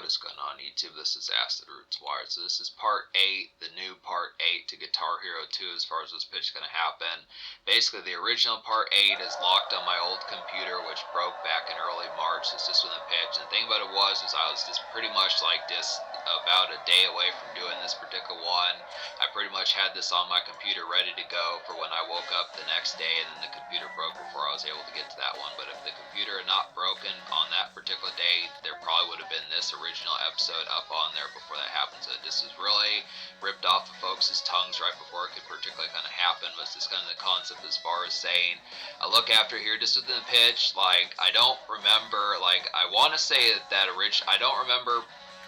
What is going on YouTube? This is Acid Roots Wired. So this is part 8, the new part 8 to Guitar Hero 2 as far as this pitch is going to happen. Basically the original part 8 is locked on my old computer, which broke back in early March. It's just with the pitch. And the thing about it was I was just pretty much like this about a day away from doing this particular one. I pretty much had this on my computer ready to go for when I woke up the next day, and then the computer broke before I was able to get to that one. But if the computer had not broken on that particular day, there probably would have been this original episode up on there before that happened. So this is really ripped off of folks' tongues right before it could particularly kind of happen. Was this kind of the concept as far as saying, I look after here just within the pitch, like I don't remember, like I want to say that I don't remember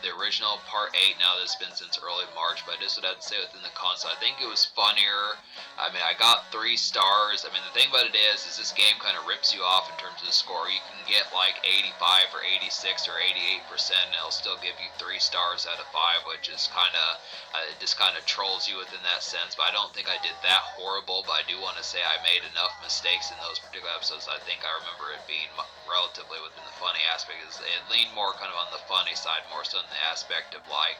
the original part 8 now that it's been since early March, but this would have to say within the concept. I think it was funnier. I mean, I got 3 stars. I mean, the thing about it is this game kind of rips you off in terms of the score. You can get like 85 or 86 or 88%, and it'll still give you 3 stars out of 5, which is kind of, it just kind of trolls you within that sense. But I don't think I did that horrible, but I do want to say I made enough mistakes in those particular episodes. I think I remember it being relatively within the funny aspect. It leaned more kind of on the funny side, more so than the aspect of like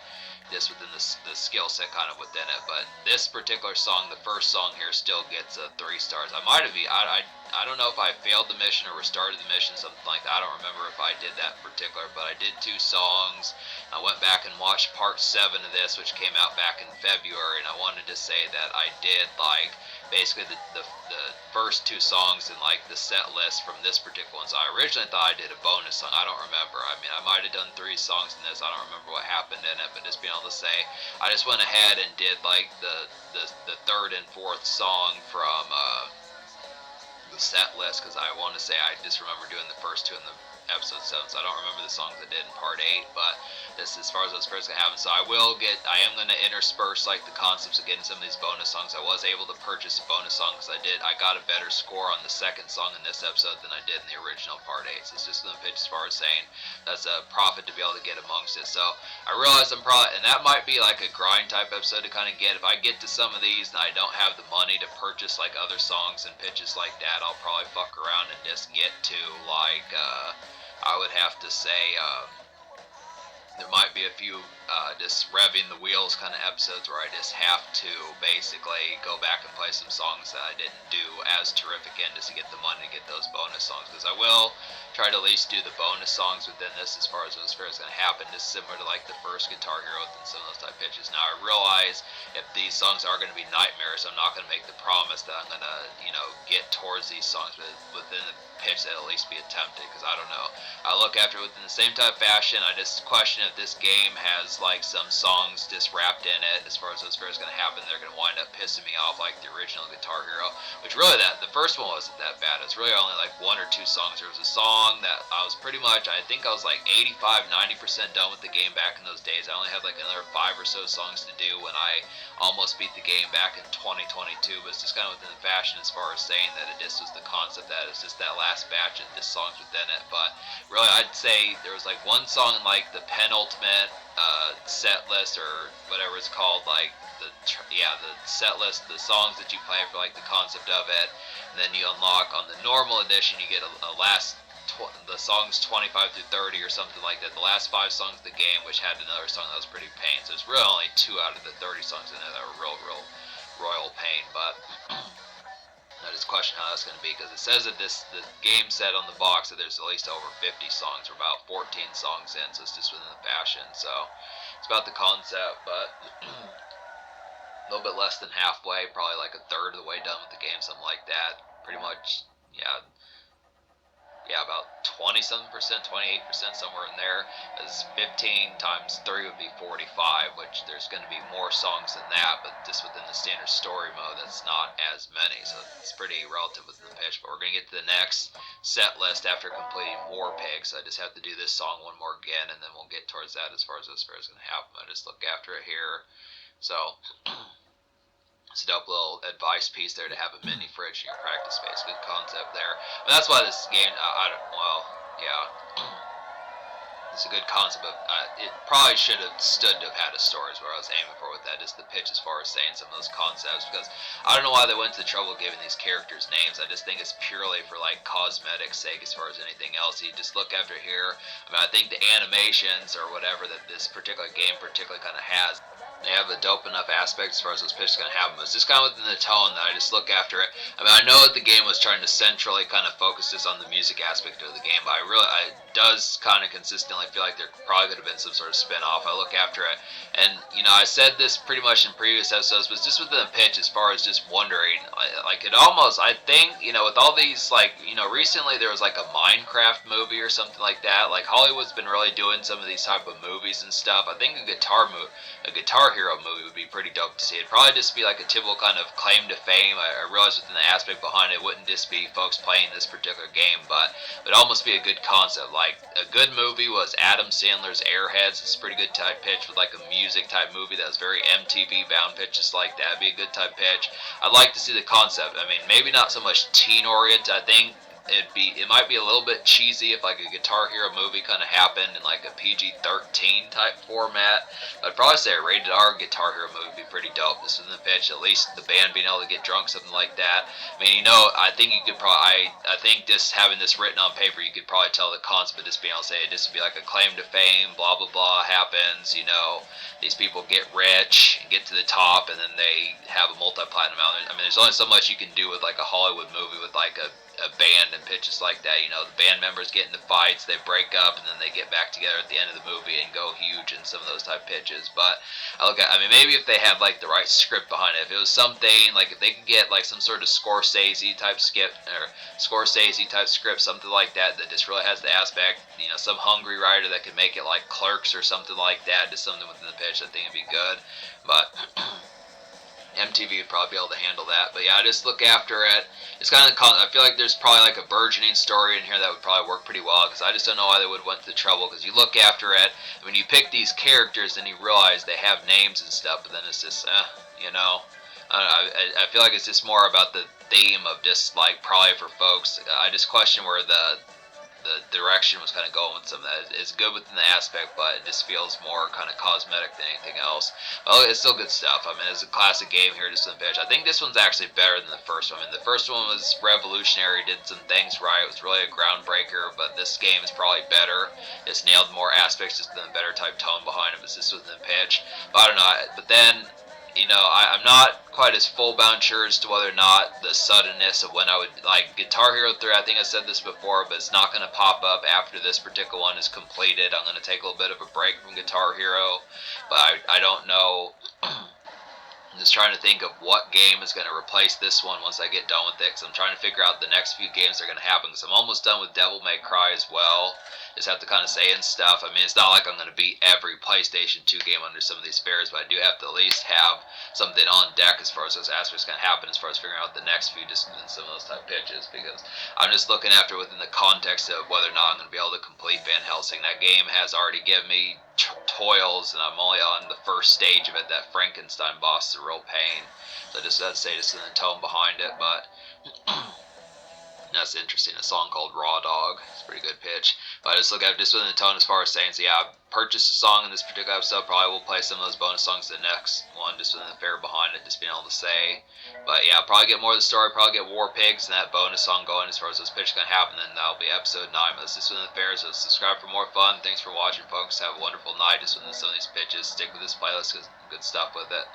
this within the skill set kind of within it. But this particular song, the first song here, still gets 3 stars. I might have, I don't know if I failed the mission or restarted the mission, something like that. I don't remember if I did that particular, but I did 2 songs. I went back and watched part 7 of this, which came out back in February, and I wanted to say that I did like basically the first 2 songs in like the set list from this particular one. So I originally thought I did a bonus song. I don't remember. I mean, I might have done 3 songs in this. I don't remember what happened in it, but just being able to say, I just went ahead and did like the 3rd and 4th song from the set list, because I want to say I just remember doing the first 2 in the episode 7, so I don't remember the songs I did in part 8, but this as far as those first gonna happen. So I am gonna intersperse like the concepts of getting some of these bonus songs. I was able to purchase a bonus song because I got a better score on the 2nd song in this episode than I did in the original part 8. So it's just in the pitch as far as saying that's a profit to be able to get amongst it. So I realize I'm probably, and that might be like a grind type episode to kind of get. If I get to some of these and I don't have the money to purchase like other songs and pitches like that, I'll probably fuck around and just get to like I would have to say there might be a few just revving the wheels kind of episodes where I just have to basically go back and play some songs that I didn't do as terrific in just to get the money to get those bonus songs, because I will try to at least do the bonus songs within this as far as those fairs going to happen, just similar to like the first Guitar Hero and some of those type pitches. Now I realize if these songs are going to be nightmares, I'm not going to make the promise that I'm going to, get towards these songs, but within the pitch that at least be attempted, because I don't know. I look after it within the same type of fashion. I just question if this game has like some songs just wrapped in it as far as those fairs going to happen. They're going to wind up pissing me off like the original Guitar Hero, which really the first one wasn't that bad. It's really only like 1 or 2 songs. There was a song that I was pretty much, I think I was like 85-90% done with the game back in those days. I only had like another 5 or so songs to do when I almost beat the game back in 2022, but it's just kind of within the fashion as far as saying that it just was the concept that it's just that last batch of just songs within it. But really I'd say there was like 1 song in like the penultimate set list or whatever it's called, like the set list, the songs that you play for like the concept of it, and then you unlock on the normal edition, you get a last the songs 25 through 30 or something like that, the last 5 songs of the game, which had another song that was pretty pain. So it's really only 2 out of the 30 songs in there that were real royal pain. But I just question how that's going to be, because it says that the game said on the box that there's at least over 50 songs. We're about 14 songs in, so it's just within the fashion. So it's about the concept, but a little bit less than halfway, probably like a third of the way done with the game, something like that. Pretty much, about 20-something%, 28%, somewhere in there. As 15 times 3 would be 45, which there's going to be more songs than that, but just within the standard story mode, that's not as many, so it's pretty relative within the pitch. But we're going to get to the next set list after completing War Pigs. I just have to do this song 1 more again, and then we'll get towards that as far as those fairs going to happen. I just look after it here. So it's a dope little advice piece there to have a mini fridge in your practice space. Good concept there. But that's why this game, it's a good concept, but it probably should have stood to have had a story is what I was aiming for with that, is the pitch as far as saying some of those concepts, because I don't know why they went to the trouble of giving these characters names. I just think it's purely for like cosmetic sake as far as anything else. You just look after here, I mean, I think the animations or whatever that this particular game particularly kind of has, they have a dope enough aspect as far as those pitches going to have them. It's just kind of within the tone that I just look after it. I mean, I know that the game was trying to centrally kind of focus this on the music aspect of the game, but I does kind of consistently feel like there probably could have been some sort of spin-off. I look after it, and I said this pretty much in previous episodes, but just within the pitch, as far as just wondering, like it almost, I think, with all these, like, recently there was like a Minecraft movie or something like that. Like Hollywood's been really doing some of these type of movies and stuff. I think a Guitar Hero movie would be pretty dope to see. It'd probably just be like a typical kind of claim to fame. I realize within the aspect behind it wouldn't just be folks playing this particular game, but it'd almost be a good concept. Like a good movie was Adam Sandler's Airheads. It's a pretty good type pitch with like a music type movie that was very MTV bound pitches like that. It'd be a good type pitch. I'd like to see the concept. I mean, maybe not so much teen oriented. I think it might be a little bit cheesy if like a Guitar Hero movie kind of happened in like a PG-13 type format. I'd probably say a rated R Guitar Hero movie would be pretty dope. This was in the pitch, at least the band being able to get drunk, something like that. I mean, I think you could probably, I think just having this written on paper, you could probably tell the concept of this being able to say this would be like a claim to fame, blah blah blah happens. These people get rich and get to the top, and then they have a multi-platinum album. I mean, there's only so much you can do with like a Hollywood movie with like a band and pitches like that. The band members get into fights, they break up, and then they get back together at the end of the movie and go huge in some of those type pitches. But I mean, maybe if they had like the right script behind it, if it was something like if they could get like some sort of Scorsese type skip or Scorsese type script, something like that that just really has the aspect, some hungry writer that could make it like Clerks or something like that, just something within the pitch. I think it'd be good, but. MTV would probably be able to handle that. But yeah, I just look after it. It's kind of, I feel like there's probably like a burgeoning story in here that would probably work pretty well, because I just don't know why they would went to the trouble, because you look after it, when you pick these characters and you realize they have names and stuff, but then it's just, I don't know. I feel like it's just more about the theme of just like probably for folks. I just question where the direction was kind of going with some of that. It's good within the aspect, but it just feels more kind of cosmetic than anything else. Well, it's still good stuff. I mean, it's a classic game here, just in the pitch. I think this one's actually better than the first one. I mean, the first one was revolutionary, did some things right. It was really a groundbreaker, but this game is probably better. It's nailed more aspects, just in a better type tone behind it. But this was in the pitch. But I don't know. But then I'm not quite as full-bound sure as to whether or not the suddenness of when I would, like, Guitar Hero 3, I think I said this before, but it's not going to pop up after this particular one is completed. I'm going to take a little bit of a break from Guitar Hero, but I don't know. I'm just trying to think of what game is going to replace this one once I get done with it, because I'm trying to figure out the next few games that are going to happen, because I'm almost done with Devil May Cry as well. Just have to kind of say and stuff. I mean, it's not like I'm going to beat every PlayStation 2 game under some of these fairs, but I do have to at least have something on deck as far as those aspects going to happen, as far as figuring out the next few, just in some of those type pitches, because I'm just looking after within the context of whether or not I'm going to be able to complete Van Helsing. That game has already given me toils, and I'm only on the first stage of it. That Frankenstein boss is a real pain. So I just had to say this in the tone behind it, but that's interesting. A song called Raw Dog. It's a pretty good pitch. But I just look at it just within the tone as far as saying, so yeah, I purchased a song in this particular episode. Probably will play some of those bonus songs in the next one, just within the fair behind it, just being able to say. But yeah, I'll probably get more of the story, probably get War Pigs and that bonus song going as far as those pitches going to happen. Then that'll be episode 9. But this is within the fair, so subscribe for more fun. Thanks for watching, folks. Have a wonderful night just within some of these pitches. Stick with this playlist because good stuff with it.